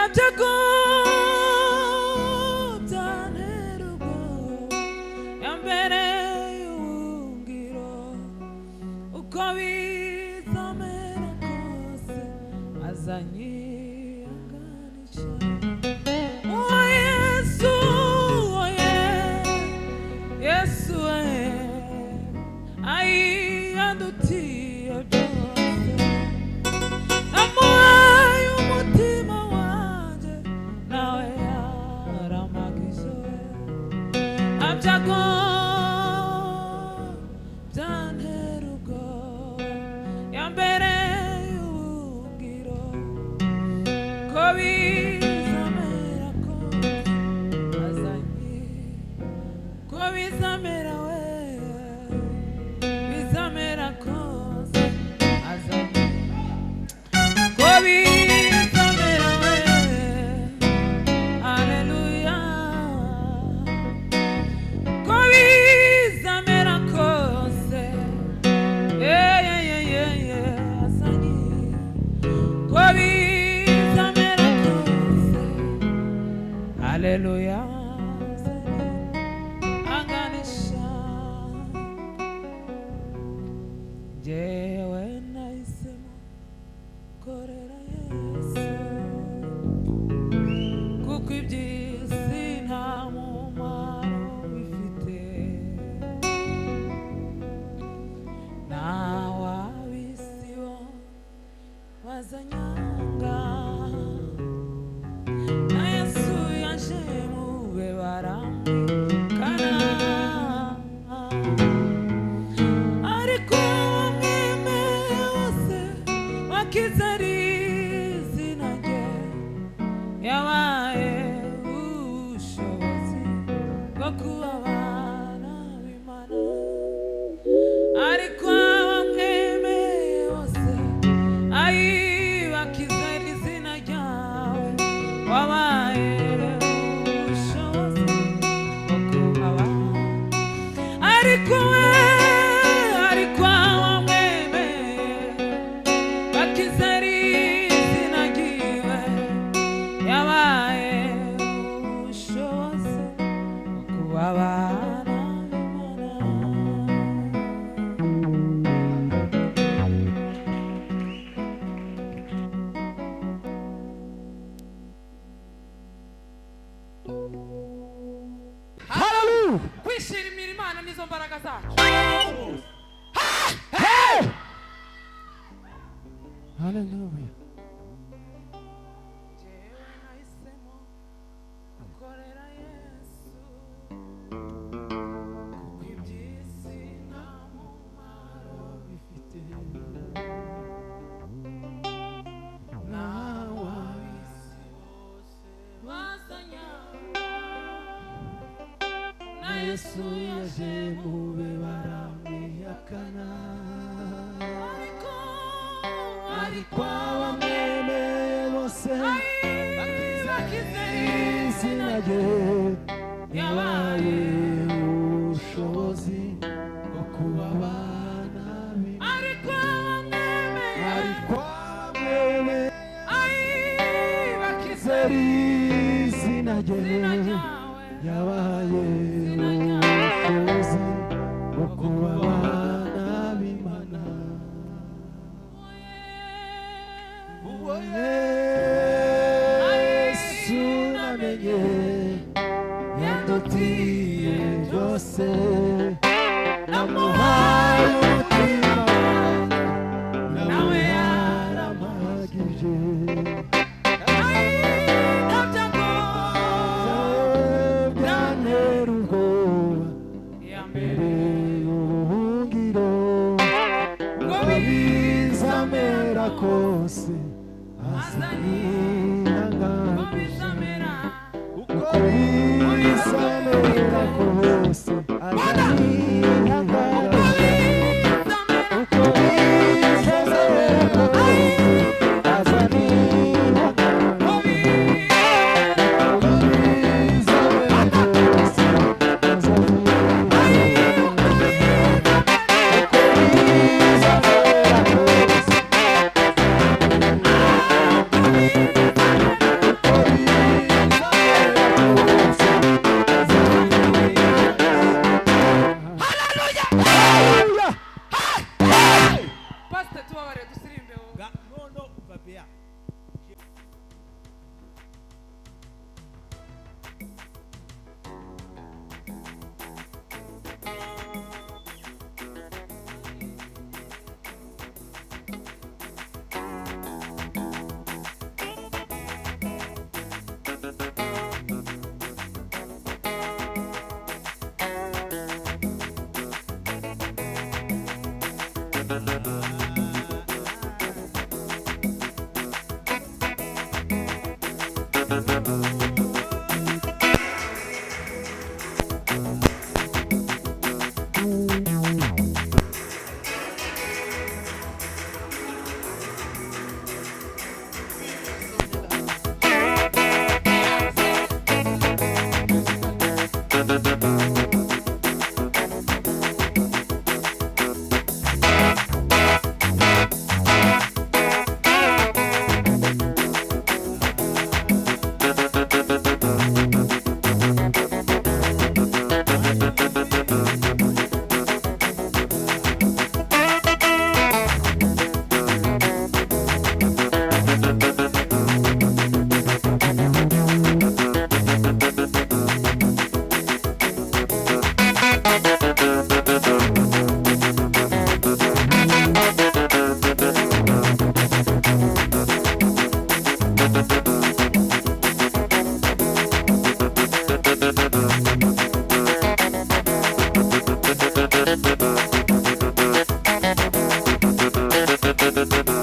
nabyago byanterugo yambereye ubuhungiro uko bizamera kose azanyihanganisha uwo Yesu Yesu ayandutiye byose namuhaye umutima wanjye nawe yaramagije nabyago byanterugo yambereye ubuhungiro ko bizamera kose azanye ko bizamera we bizamera kose azanye ko bizamera we haleluya ko bizamera kose azanye ko bizamera kose haleluya anganisha jewe nahisemo korera Yesu kuko iby'isi nta mumaro bifite n'ab'isi bo bazanyanga na Yesu yaje mube baramwikana ariko mwemeye bose bakizera izina rye yabaye ubushobozi bwo kuba abana b'Imana ariko abamwemeye bose bakizera izina ryawe wabaye ubushobozi bwo kuba abana ariko abamwemeye bakizera izina ryiwe yabaye ubushobozi bwo kuba abana Hallelujah. kwishimira Imana nizo mbaraga zacu Hallelujah. jewe nahisemo gukorera Yesu kuko iby'isi nta mumaro bifite n'ab'isi bose bazanyanga na Yesu yaje mube baramwihakana ariko abamwemeye bose bakizera izina rye yabaye ubushobozi bwo kuba abana b'Imana ariko abamwemeye ariko abamwemeye bakizera izina rye izina ryawe yabaye ubushobozi bwo kuba abana b'Imana uwo Yesu namenye yandutiye byose namuhaye umutima wanjye nawe yaramagije byantera ubwoba mbere y'ubuhungiro ngo bizamera kose azanyihanganisha uko bizamera kose azanyihanganisha uko bizamera kose azanyihanganisha tubabarire dusirimbeho nono umva beya Thank you.